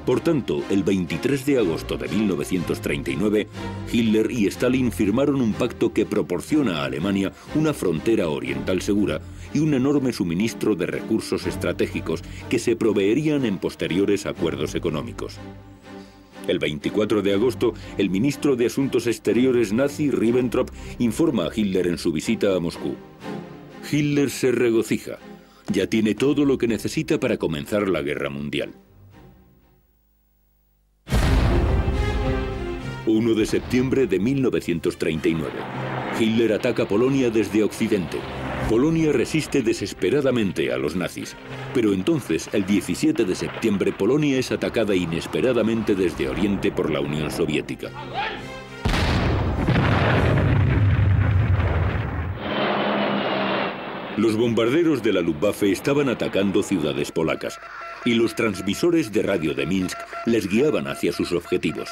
Por tanto, el 23 de agosto de 1939, Hitler y Stalin firmaron un pacto que proporciona a Alemania una frontera oriental segura y un enorme suministro de recursos estratégicos que se proveerían en posteriores acuerdos económicos. El 24 de agosto, el ministro de Asuntos Exteriores nazi, Ribbentrop, informa a Hitler en su visita a Moscú. Hitler se regocija. Ya tiene todo lo que necesita para comenzar la guerra mundial. 1 de septiembre de 1939. Hitler ataca Polonia desde Occidente. Polonia resiste desesperadamente a los nazis, pero entonces, el 17 de septiembre, Polonia es atacada inesperadamente desde Oriente por la Unión Soviética. Los bombarderos de la Luftwaffe estaban atacando ciudades polacas, y los transmisores de radio de Minsk les guiaban hacia sus objetivos.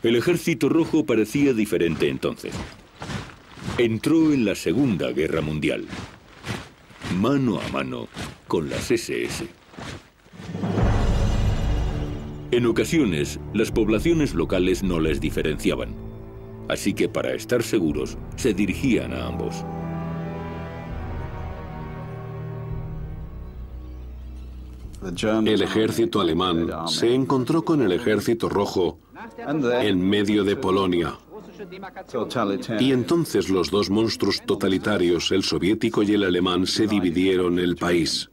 El Ejército Rojo parecía diferente entonces. Entró en la Segunda Guerra Mundial, mano a mano con las SS. En ocasiones, las poblaciones locales no les diferenciaban, así que para estar seguros, se dirigían a ambos. El ejército alemán se encontró con el ejército rojo en medio de Polonia. Y entonces los dos monstruos totalitarios, el soviético y el alemán, se dividieron el país.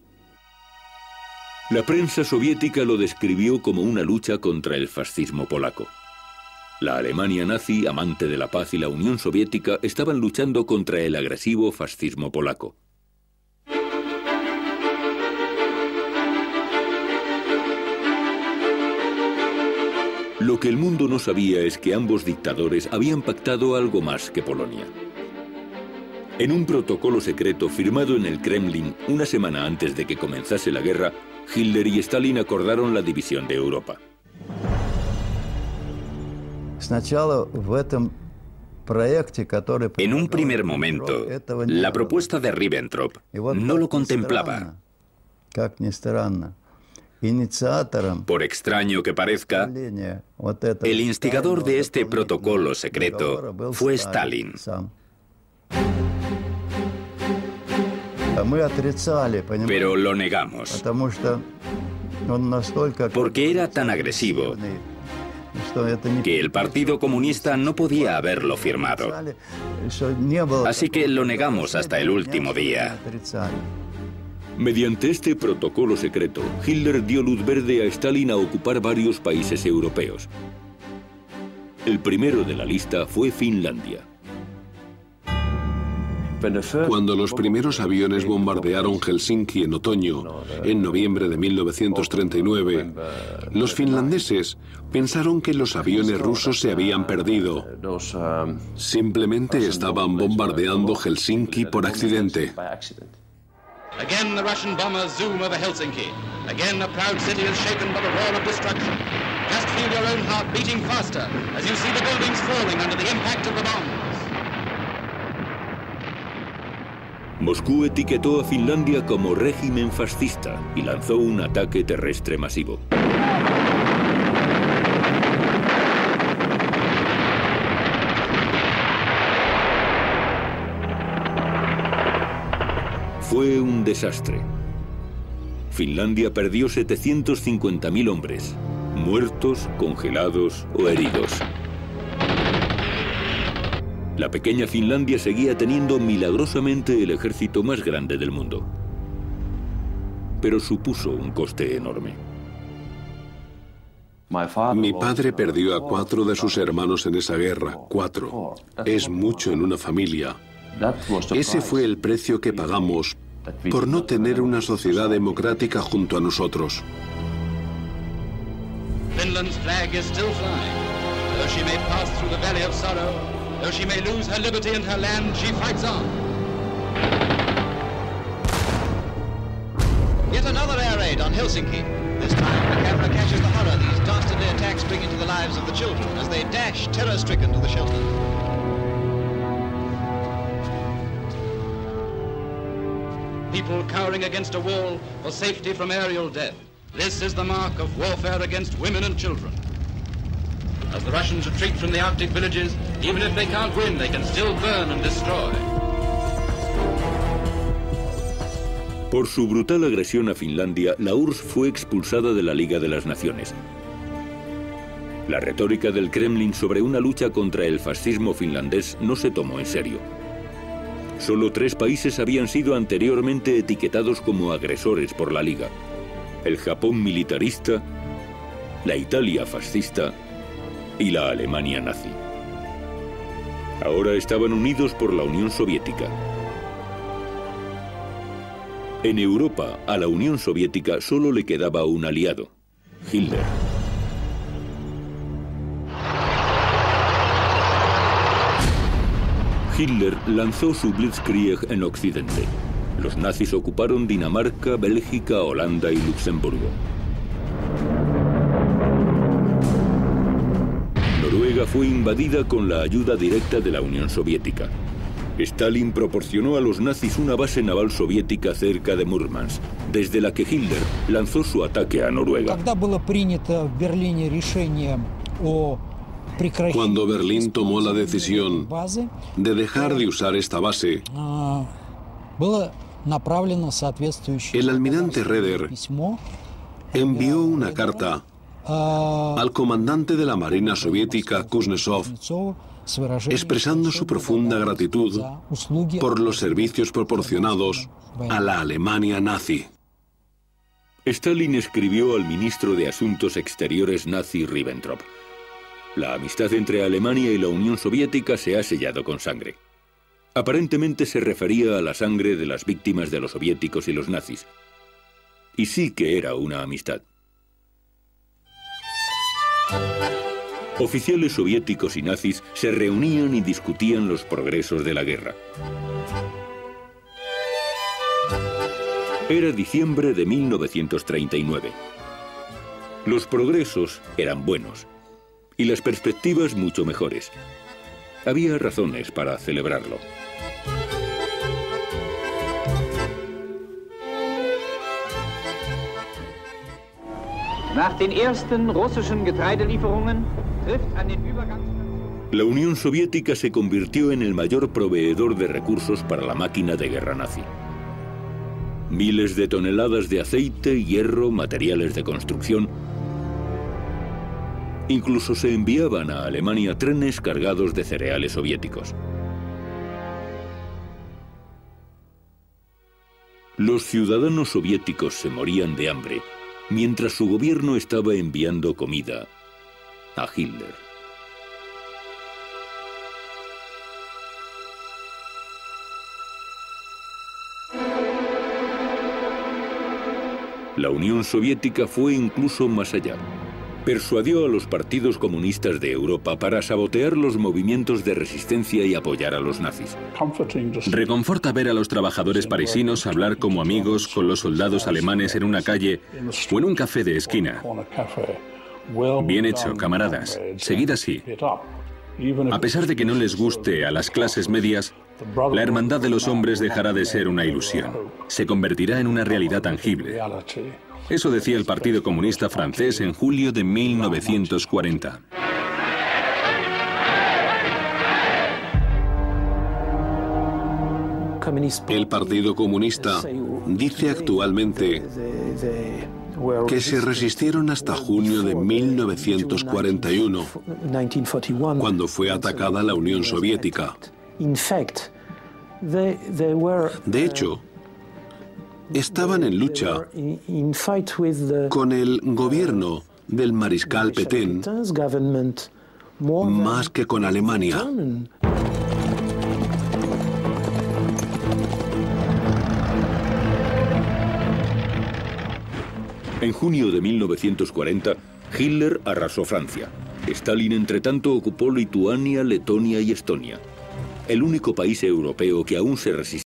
La prensa soviética lo describió como una lucha contra el fascismo polaco. La Alemania nazi, amante de la paz, y la Unión Soviética estaban luchando contra el agresivo fascismo polaco. Lo que el mundo no sabía es que ambos dictadores habían pactado algo más que Polonia. En un protocolo secreto firmado en el Kremlin una semana antes de que comenzase la guerra, Hitler y Stalin acordaron la división de Europa. En un primer momento, la propuesta de Ribbentrop no lo contemplaba. Por extraño que parezca, el instigador de este protocolo secreto fue Stalin. Pero lo negamos, porque era tan agresivo que el Partido Comunista no podía haberlo firmado. Así que lo negamos hasta el último día. Mediante este protocolo secreto, Hitler dio luz verde a Stalin a ocupar varios países europeos. El primero de la lista fue Finlandia. Cuando los primeros aviones bombardearon Helsinki en otoño, en noviembre de 1939, los finlandeses pensaron que los aviones rusos se habían perdido. Simplemente estaban bombardeando Helsinki por accidente. Again, the Russian bombers zoom over Helsinki. Again, a proud city is shaken by the roar of destruction. Just feel your own heart beating faster as you see the buildings falling under the impact of the bombs. Moscú etiquetó a Finlandia como régimen fascista y lanzó un ataque terrestre masivo. Fue un desastre. Finlandia perdió 750.000 hombres, muertos, congelados o heridos. La pequeña Finlandia seguía teniendo milagrosamente el ejército más grande del mundo. Pero supuso un coste enorme. Mi padre perdió a 4 de sus hermanos en esa guerra. 4. Es mucho en una familia. Ese fue el precio que pagamos por no tener una sociedad democrática junto a nosotros. Finland's flag is still flying. Though she may pass through the valley of sorrow, though she may lose her liberty and her land, she fights on. raid on Helsinki. This time, the camera catches the horror these dastardly attacks bring into the lives of the children as they dash terror-stricken to the shelters. People cowering against a wall for safety from aerial death. This is the mark of warfare against women and children. As the Russians retreat from the Arctic villages, even if they can't win, they can still burn and destroy. Por su brutal agresión a Finlandia, la URSS fue expulsada de la Liga de las Naciones. La retórica del Kremlin sobre una lucha contra el fascismo finlandés no se tomó en serio. Solo 3 países habían sido anteriormente etiquetados como agresores por la Liga: el Japón militarista, la Italia fascista y la Alemania nazi. Ahora estaban unidos por la Unión Soviética. En Europa, a la Unión Soviética solo le quedaba un aliado: Hitler. Hitler lanzó su Blitzkrieg en Occidente. Los nazis ocuparon Dinamarca, Bélgica, Holanda y Luxemburgo. Noruega fue invadida con la ayuda directa de la Unión Soviética. Stalin proporcionó a los nazis una base naval soviética cerca de Murmansk, desde la que Hitler lanzó su ataque a Noruega. Cuando Berlín tomó la decisión de dejar de usar esta base, el almirante Raeder envió una carta al comandante de la Marina soviética, Kuznetsov, expresando su profunda gratitud por los servicios proporcionados a la Alemania nazi. Stalin escribió al ministro de Asuntos Exteriores nazi Ribbentrop: la amistad entre Alemania y la Unión Soviética se ha sellado con sangre. Aparentemente se refería a la sangre de las víctimas de los soviéticos y los nazis. Y sí que era una amistad. Oficiales soviéticos y nazis se reunían y discutían los progresos de la guerra. Era diciembre de 1939. Los progresos eran buenos y las perspectivas mucho mejores. Había razones para celebrarlo. Nach den ersten russischen Getreidelieferungen trifft an den La Unión Soviética se convirtió en el mayor proveedor de recursos para la máquina de guerra nazi. Miles de toneladas de aceite, hierro, materiales de construcción. Incluso se enviaban a Alemania trenes cargados de cereales soviéticos. Los ciudadanos soviéticos se morían de hambre, mientras su gobierno estaba enviando comida a Hitler. La Unión Soviética fue incluso más allá. Persuadió a los partidos comunistas de Europa para sabotear los movimientos de resistencia y apoyar a los nazis. Reconforta ver a los trabajadores parisinos hablar como amigos con los soldados alemanes en una calle o en un café de esquina. Bien hecho, camaradas. Seguid así. A pesar de que no les guste a las clases medias, la hermandad de los hombres dejará de ser una ilusión. Se convertirá en una realidad tangible. Eso decía el Partido Comunista francés en julio de 1940. El Partido Comunista dice actualmente que se resistieron hasta junio de 1941, cuando fue atacada la Unión Soviética. De hecho, estaban en lucha con el gobierno del mariscal Petain más que con Alemania. En junio de 1940, Hitler arrasó Francia. Stalin, entretanto, ocupó Lituania, Letonia y Estonia. El único país europeo que aún se resistía